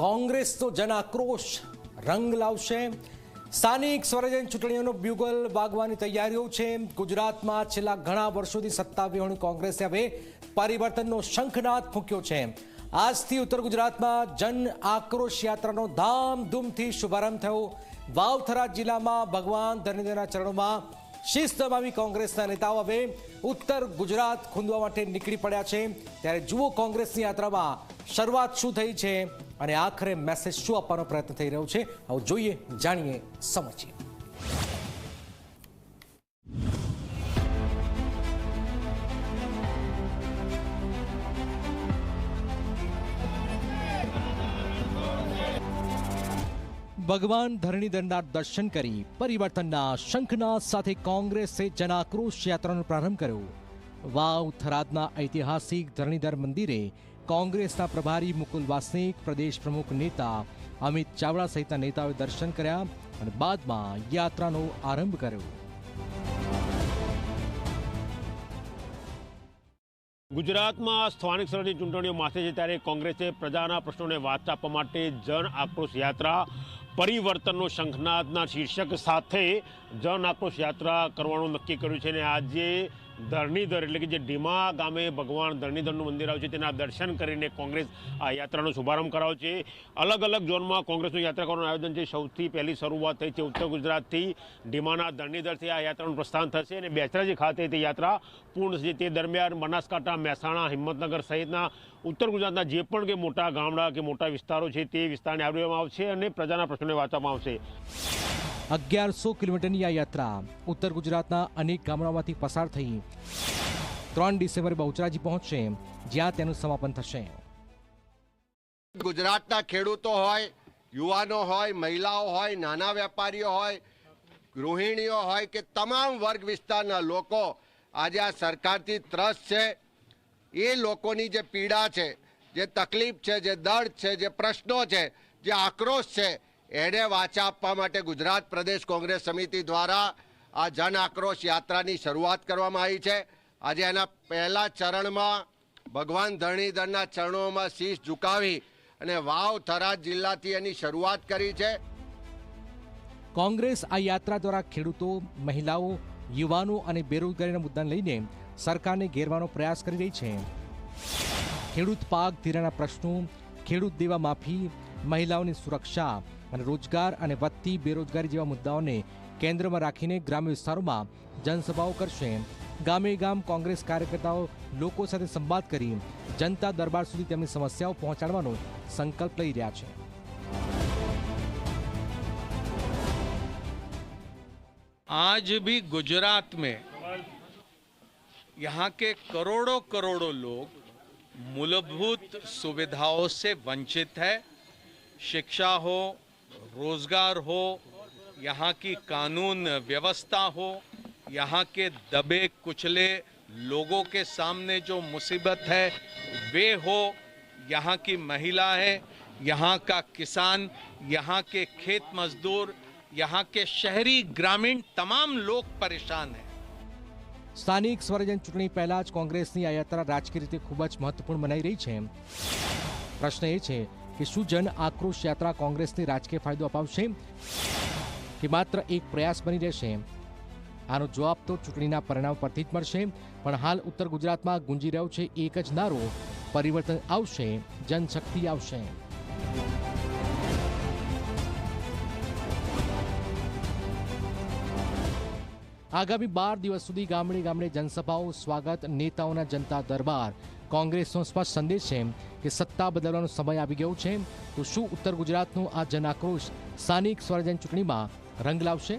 કોંગ્રેસનો જન આક્રોશ રંગ લાવશે। સ્થાનિક સ્વરાજ્યની ચૂંટણીઓનો બ્યુગલ વાગવાની તૈયારીઓ છે। ગુજરાતમાં છેલ્લા ઘણા વર્ષોથી સત્તા વિહોણી કોંગ્રેસે હવે પરિવર્તનનો શંખનાદ ફૂંક્યો છે। આજથી ઉત્તર ગુજરાતમાં જન આક્રોશ યાત્રાનો ધામધૂમથી શુભારંભ થયો। વાવથરા જિલ્લામાં ભગવાન ધરણીધરના ચરણોમાં શીશ નમાવી કોંગ્રેસના નેતાઓ હવે ઉત્તર ગુજરાત ખૂંદવા માટે નીકળી પડ્યા છે। ત્યારે જુઓ કોંગ્રેસની યાત્રામાં શરૂઆત શું થઈ છે અને આખરે મેસેજ શું આપવાનો પ્રયત્ન થઈ રહ્યો છે। આવો જોઈએ, જાણીએ, સમજીએ। ભગવાન ધરણીધરના દર્શન કરી પરિવર્તનના શંખનાદ સાથે કોંગ્રેસે જનાક્રોશ યાત્રાનો પ્રારંભ કર્યો। વાવ થરાદના ઐતિહાસિક ધરણીધર મંદિરે કોંગ્રેસના પ્રભારી મુકુલ વાસનિક, પ્રદેશ પ્રમુખ નેતા અમિત ચાવડા સહિતના નેતાઓએ દર્શન કર્યા અને બાદમાં યાત્રાનો આરંભ કર્યો। ગુજરાતમાં સ્થાનિક સ્વરાજ્યની ચૂંટણીઓ માથે છે ત્યારે કોંગ્રેસે પ્રજાના પ્રશ્નોને વાચા આપવા માટે જન આક્રોશ યાત્રા પરિવર્તનનો શંખનાદના શીર્ષક સાથે જન આક્રોશ યાત્રા કરવાનું નક્કી કર્યું છે અને આજે ધરણીધર એટલે કે જે ડીમા ગામે ભગવાન ધરણીધરનું મંદિર આવ્યું છે તેના દર્શન કરીને કોંગ્રેસ આ યાત્રાનો શુભારંભ કરાવ્યો છે। અલગ અલગ ઝોનમાં કોંગ્રેસનું યાત્રા કરવાનું આયોજન છે। સૌથી પહેલી શરૂઆત થઈ છે ઉત્તર ગુજરાતથી, ડીમાના ધરણીધરથી આ યાત્રાનું પ્રસ્થાન થશે અને બેચરાજી ખાતે તે યાત્રા પૂર્ણ થશે। તે દરમિયાન બનાસકાંઠા, મહેસાણા, હિંમતનગર સહિતના ઉત્તર ગુજરાતના જે પણ કે મોટા ગામડા કે મોટા વિસ્તારો છે તે વિસ્તારને આવરી આવશે અને પ્રજાના પ્રશ્નોને વાંચવામાં આવશે। 1100 કિલોમીટરની આ યાત્રા ઉત્તર ગુજરાતના અનેક ગામડાઓમાંથી પસાર થઈ 3 ડિસેમ્બરે બહુચરાજી પહોંચશે, જ્યાં તેનું સમાપન થશે। ગુજરાતના ખેડૂતો હોય, યુવાનો હોય, મહિલાઓ હોય, નાના વેપારીઓ હોય, ગૃહિણીઓ હોય કે તમામ વર્ગ વિસ્તારના લોકો આજે આ સરકારથી ત્રસ્ત છે। એ લોકોની જે પીડા છે, જે તકલીફ છે, જે દર્દ છે, જે પ્રશ્નો છે, જે આક્રોશ છે, એને વાચા આપવા માટે ગુજરાત પ્રદેશ કોંગ્રેસ સમિતિ દ્વારા આ જન આક્રોશ યાત્રાની શરૂઆત કરવામાં આવી છે। આજે એના પહેલા ચરણમાં ભગવાન ધરણીધરના ચરણોમાં શીશ ઝુકાવી અને વાવ થરાદ જિલ્લાથી એની શરૂઆત કરી છે। કોંગ્રેસ આ યાત્રા દ્વારા ખેડૂતો, મહિલાઓ, યુવાનો અને બેરોજગારીના મુદ્દાને લઈને સરકારને ઘેરવાનો પ્રયાસ કરી રહી છે। ખેડૂત પાક ધિરાણના પ્રશ્નો, ખેડૂત દેવા માફી, મહિલાઓની સુરક્ષા અને રોજગાર અને વધતી બેરોજગારી જેવા મુદ્દાઓને કેન્દ્રમાં રાખીને ગ્રામ્ય વિસ્તારોમાં જનસભાઓ કરશે। ગામે ગામ કોંગ્રેસ કાર્યકર્તાઓ લોકો સાથે સંવાદ કરી જનતા દરબાર સુધી તેમની સમસ્યાઓ પહોંચાડવાનો સંકલ્પ લઈ રહ્યા છે। आज भी गुजरात में यहाँ के करोड़ों करोड़ों लोग मूलभूत सुविधाओं से वंचित है। शिक्षा हो, रोजगार हो, यहाँ की कानून व्यवस्था हो, यहाँ के दबे कुचले लोगों के सामने जो मुसीबत है वे हो, यहाँ की महिला है, यहाँ का किसान, यहाँ के खेत मजदूर, यहाँ के शहरी ग्रामीण तमाम लोग परेशान हैं। સ્થાનિક સ્વરાજ્યની ચૂંટણી પહેલા જ કોંગ્રેસની આ યાત્રા રાજકીય રીતે ખૂબ જ મહત્વપૂર્ણ મનાઈ રહી છે। પ્રશ્ન એ છે કે શું જન આક્રોશ યાત્રા કોંગ્રેસને રાજકીય ફાયદો અપાવશે કે માત્ર એક પ્રયાસ બની રહેશે? આનો જવાબ તો ચૂંટણીના પરિણામ પરથી જ મળશે। પણ હાલ ઉત્તર ગુજરાતમાં ગુંજી રહ્યો છે એક જ નારો, પરિવર્તન આવશે, જનશક્તિ આવશે। આગામી 12 દિવસ સુધી ગામડે ગામડે જનસભાઓ, સ્વાગત, નેતાઓના જનતા દરબાર કોંગ્રેસનો સ્પષ્ટ સંદેશ છે કે સત્તા બદલવાનો સમય આવી ગયો છે। તો શું ઉત્તર ગુજરાતનો આ જન આક્રોશ સ્થાનિક સ્વરાજ્યની ચૂંટણીમાં રંગ લાવશે?